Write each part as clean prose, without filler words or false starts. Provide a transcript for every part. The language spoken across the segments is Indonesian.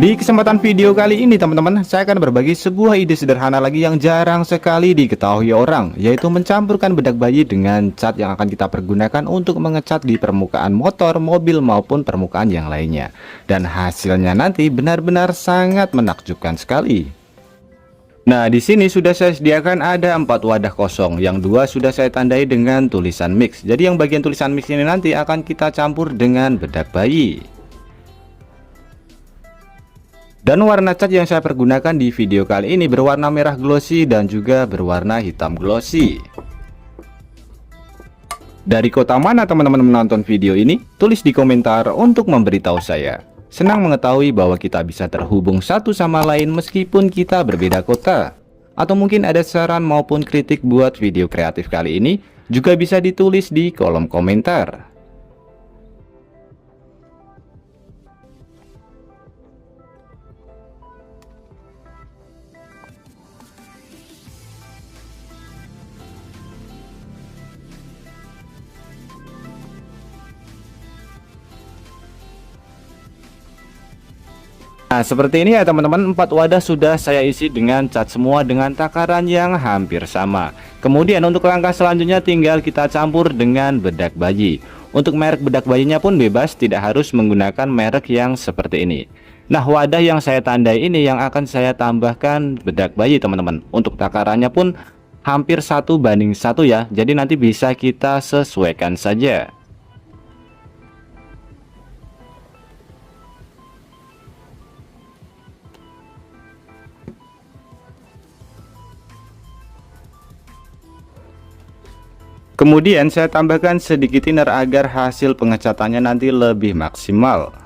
Di kesempatan video kali ini teman-teman, saya akan berbagi sebuah ide sederhana lagi yang jarang sekali diketahui orang, yaitu mencampurkan bedak bayi dengan cat yang akan kita pergunakan untuk mengecat di permukaan motor, mobil maupun permukaan yang lainnya. Dan hasilnya nanti benar-benar sangat menakjubkan sekali. Nah, di sini sudah saya sediakan ada 4 wadah kosong, yang 2 sudah saya tandai dengan tulisan mix. Jadi yang bagian tulisan mix ini nanti akan kita campur dengan bedak bayi. Dan warna cat yang saya pergunakan di video kali ini berwarna merah glossy dan juga berwarna hitam glossy. Dari kota mana teman-teman menonton video ini? Tulis di komentar untuk memberitahu saya. Senang mengetahui bahwa kita bisa terhubung satu sama lain meskipun kita berbeda kota. Atau mungkin ada saran maupun kritik buat video kreatif kali ini, juga bisa ditulis di kolom komentar. Nah, seperti ini ya teman-teman, 4 wadah sudah saya isi dengan cat semua dengan takaran yang hampir sama. Kemudian untuk langkah selanjutnya tinggal kita campur dengan bedak bayi. Untuk merek bedak bayinya pun bebas, tidak harus menggunakan merek yang seperti ini. Nah, wadah yang saya tandai ini yang akan saya tambahkan bedak bayi teman-teman. Untuk takarannya pun hampir 1:1 ya, jadi nanti bisa kita sesuaikan saja. Kemudian saya tambahkan sedikit thinner agar hasil pengecatannya nanti lebih maksimal.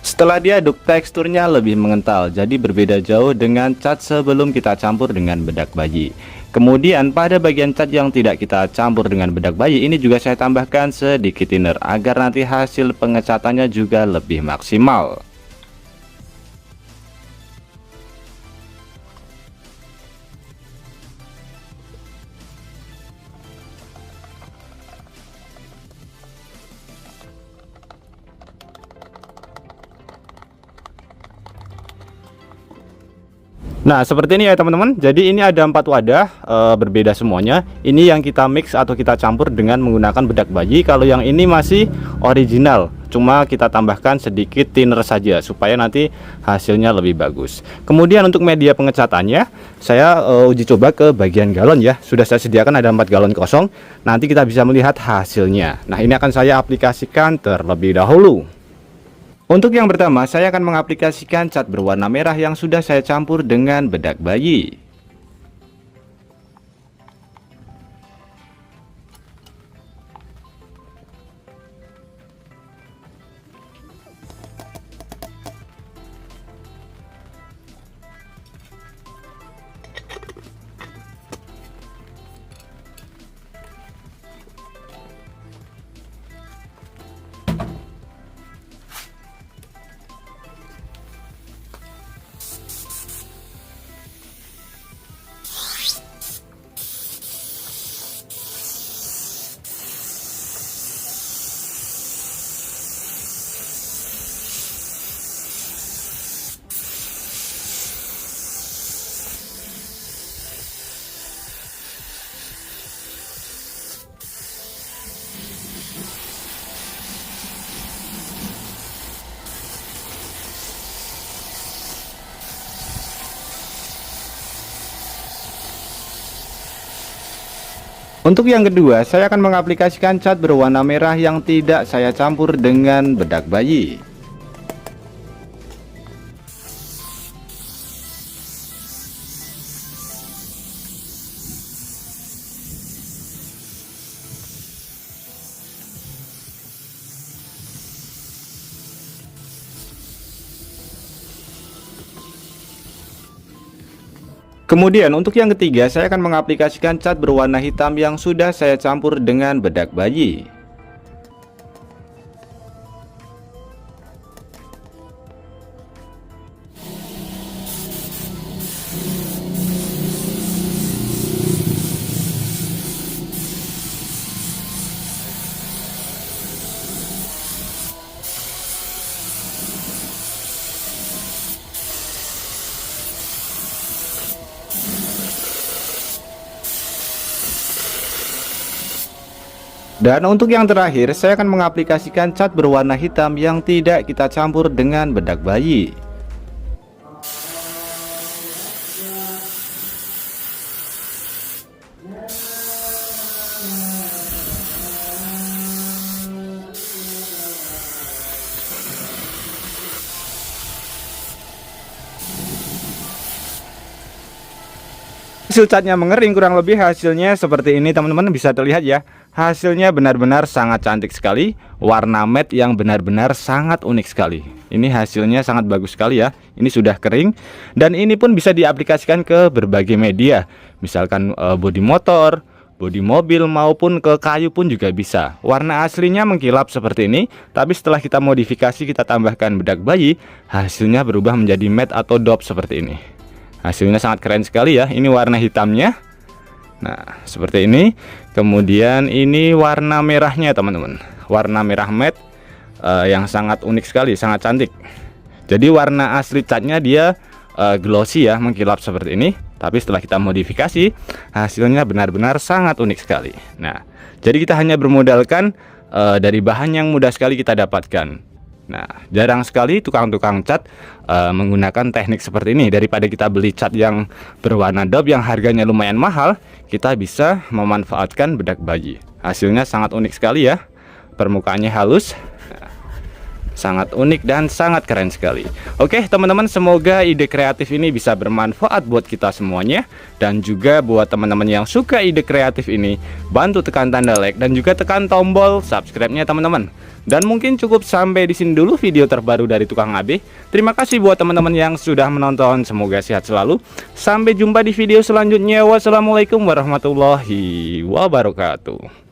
Setelah diaduk, teksturnya lebih mengental, jadi berbeda jauh dengan cat sebelum kita campur dengan bedak bayi. Kemudian pada bagian cat yang tidak kita campur dengan bedak bayi ini juga saya tambahkan sedikit thinner agar nanti hasil pengecatannya juga lebih maksimal. Nah, seperti ini ya teman-teman. Jadi ini ada 4 wadah, berbeda semuanya. Ini yang kita mix atau kita campur dengan menggunakan bedak bayi. Kalau yang ini masih original, cuma kita tambahkan sedikit thinner saja supaya nanti hasilnya lebih bagus. Kemudian untuk media pengecatannya, saya uji coba ke bagian galon ya. Sudah saya sediakan ada 4 galon kosong. Nanti kita bisa melihat hasilnya. Nah, ini akan saya aplikasikan terlebih dahulu. Untuk yang pertama, saya akan mengaplikasikan cat berwarna merah yang sudah saya campur dengan bedak bayi. Untuk yang kedua, saya akan mengaplikasikan cat berwarna merah yang tidak saya campur dengan bedak bayi. Kemudian untuk yang ketiga, saya akan mengaplikasikan cat berwarna hitam yang sudah saya campur dengan bedak bayi. Dan untuk yang terakhir, saya akan mengaplikasikan cat berwarna hitam yang tidak kita campur dengan bedak bayi. Hasil catnya mengering, kurang lebih hasilnya seperti ini teman-teman, bisa terlihat ya. Hasilnya benar-benar sangat cantik sekali, warna matte yang benar-benar sangat unik sekali. Ini hasilnya sangat bagus sekali ya. Ini sudah kering dan ini pun bisa diaplikasikan ke berbagai media, misalkan bodi motor, bodi mobil, maupun ke kayu pun juga bisa. Warna aslinya mengkilap seperti ini, tapi setelah kita modifikasi, kita tambahkan bedak bayi, hasilnya berubah menjadi matte atau dope seperti ini. Hasilnya sangat keren sekali ya. Ini warna hitamnya, nah seperti ini. Kemudian ini warna merahnya teman-teman, warna merah matte yang sangat unik sekali, sangat cantik. Jadi warna asli catnya dia glossy ya, mengkilap seperti ini. Tapi setelah kita modifikasi, hasilnya benar-benar sangat unik sekali. Nah, jadi kita hanya bermodalkan dari bahan yang mudah sekali kita dapatkan. Nah, jarang sekali tukang-tukang cat menggunakan teknik seperti ini. Daripada kita beli cat yang berwarna dope yang harganya lumayan mahal, kita bisa memanfaatkan bedak bayi. Hasilnya sangat unik sekali ya. Permukaannya halus, sangat unik dan sangat keren sekali. Oke teman-teman, semoga ide kreatif ini bisa bermanfaat buat kita semuanya. Dan juga buat teman-teman yang suka ide kreatif ini, bantu tekan tanda like dan juga tekan tombol subscribe-nya teman-teman. Dan mungkin cukup sampai di sini dulu video terbaru dari Tukang AB. Terima kasih buat teman-teman yang sudah menonton, semoga sehat selalu. Sampai jumpa di video selanjutnya. Wassalamualaikum warahmatullahi wabarakatuh.